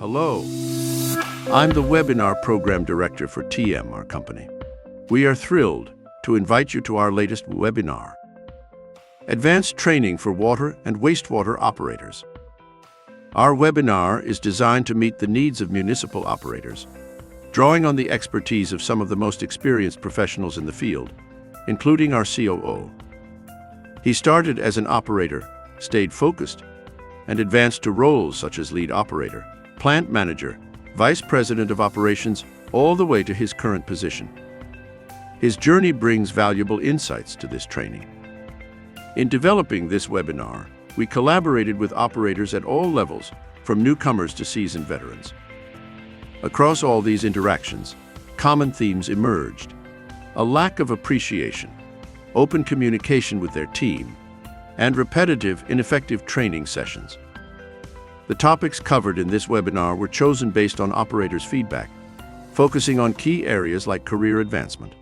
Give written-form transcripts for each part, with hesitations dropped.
Hello, I'm the Webinar Program Director for TMRCo. We are thrilled to invite you to our latest webinar, Advanced Training for Water and Wastewater Operators. Our webinar is designed to meet the needs of municipal operators, drawing on the expertise of some of the most experienced professionals in the field, including our COO. He started as an operator, stayed focused, and advanced to roles such as lead operator, plant manager, vice president of operations, all the way to his current position. His journey brings valuable insights to this training. In developing this webinar, we collaborated with operators at all levels, from newcomers to seasoned veterans. Across all these interactions, common themes emerged: a lack of appreciation, open communication with their team, and repetitive, ineffective training sessions. The topics covered in this webinar were chosen based on operators' feedback, focusing on key areas like career advancement,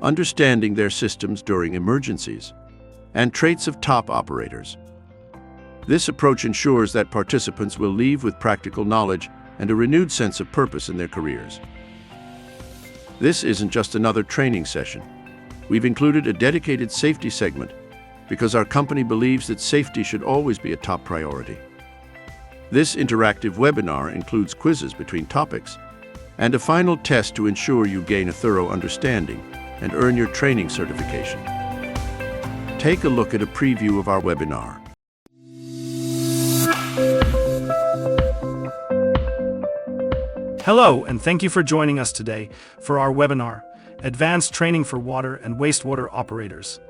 understanding their systems during emergencies, and traits of top operators. This approach ensures that participants will leave with practical knowledge and a renewed sense of purpose in their careers. This isn't just another training session. We've included a dedicated safety segment because our company believes that safety should always be a top priority. This interactive webinar includes quizzes between topics and a final test to ensure you gain a thorough understanding and earn your training certification. Take a look at a preview of our webinar. Hello, and thank you for joining us today for our webinar, Advanced Training for Water and Wastewater Operators,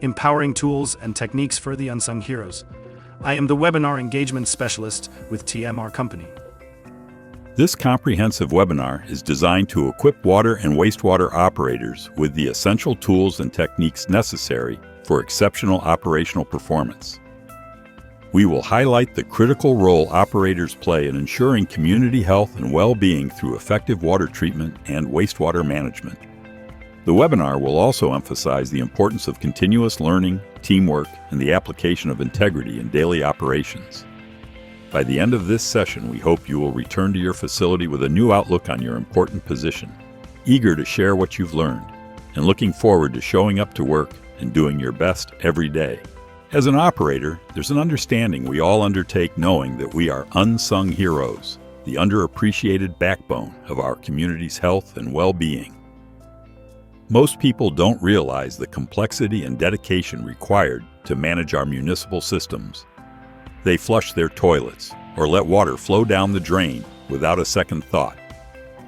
Empowering Tools and Techniques for the Unsung Heroes. I am the Webinar Engagement Specialist with TMRCo. This comprehensive webinar is designed to equip water and wastewater operators with the essential tools and techniques necessary for exceptional operational performance. We will highlight the critical role operators play in ensuring community health and well-being through effective water treatment and wastewater management. The webinar will also emphasize the importance of continuous learning, teamwork, and the application of integrity in daily operations. By the end of this session, we hope you will return to your facility with a new outlook on your important position, eager to share what you've learned, and looking forward to showing up to work and doing your best every day. As an operator, there's an understanding we all undertake knowing that we are unsung heroes, the underappreciated backbone of our community's health and well-being. Most people don't realize the complexity and dedication required to manage our municipal systems. They flush their toilets or let water flow down the drain without a second thought,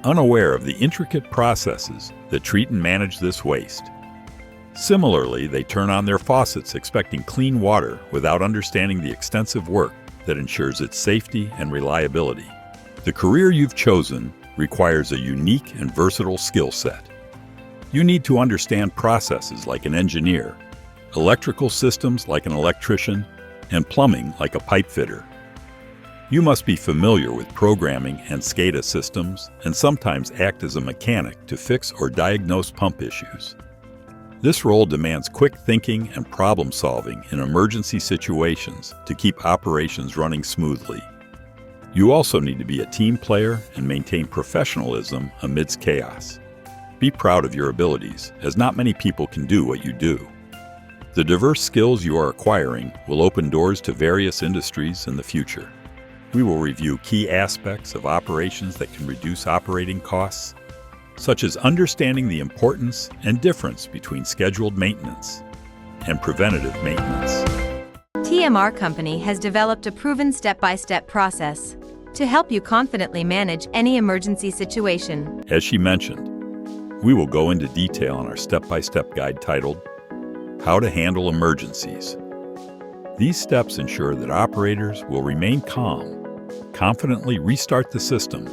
unaware of the intricate processes that treat and manage this waste. Similarly, they turn on their faucets expecting clean water without understanding the extensive work that ensures its safety and reliability. The career you've chosen requires a unique and versatile skill set. You need to understand processes like an engineer, electrical systems like an electrician, and plumbing like a pipe fitter. You must be familiar with programming and SCADA systems and sometimes act as a mechanic to fix or diagnose pump issues. This role demands quick thinking and problem solving in emergency situations to keep operations running smoothly. You also need to be a team player and maintain professionalism amidst chaos. Be proud of your abilities, as not many people can do what you do. The diverse skills you are acquiring will open doors to various industries in the future. We will review key aspects of operations that can reduce operating costs, such as understanding the importance and difference between scheduled maintenance and preventative maintenance. TMRCo has developed a proven step-by-step process to help you confidently manage any emergency situation. As she mentioned, we will go into detail on our step-by-step guide titled, How to Handle Emergencies. These steps ensure that operators will remain calm, confidently restart the system,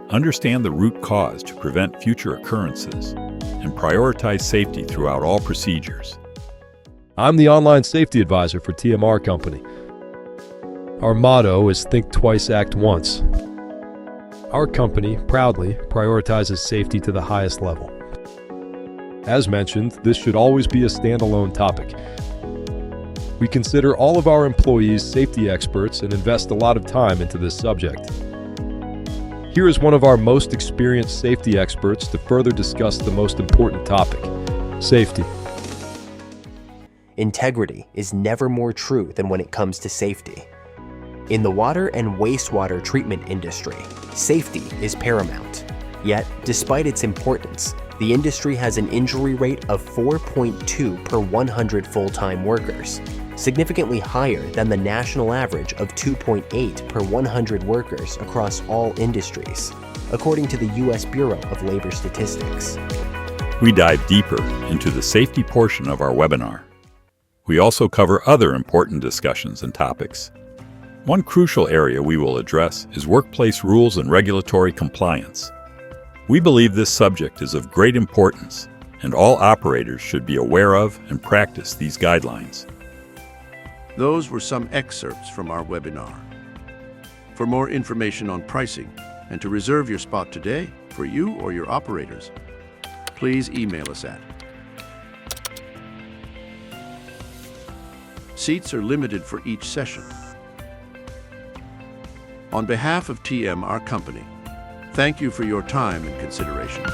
understand the root cause to prevent future occurrences, and prioritize safety throughout all procedures. I'm the online safety advisor for TMRCo. Our motto is Think Twice, Act Once. Our company proudly prioritizes safety to the highest level. As mentioned, this should always be a standalone topic. We consider all of our employees safety experts and invest a lot of time into this subject. Here is one of our most experienced safety experts to further discuss the most important topic: safety. Integrity is never more true than when it comes to safety. In the water and wastewater treatment industry, safety is paramount. Yet, despite its importance, the industry has an injury rate of 4.2 per 100 full-time workers, significantly higher than the national average of 2.8 per 100 workers across all industries, according to the U.S. Bureau of Labor Statistics. We dive deeper into the safety portion of our webinar. We also cover other important discussions and topics. One crucial area we will address is workplace rules and regulatory compliance. We believe this subject is of great importance, and all operators should be aware of and practice these guidelines. Those were some excerpts from our webinar. For more information on pricing and to reserve your spot today for you or your operators, please email us at. Seats are limited for each session. On behalf of TM, our company, thank you for your time and consideration.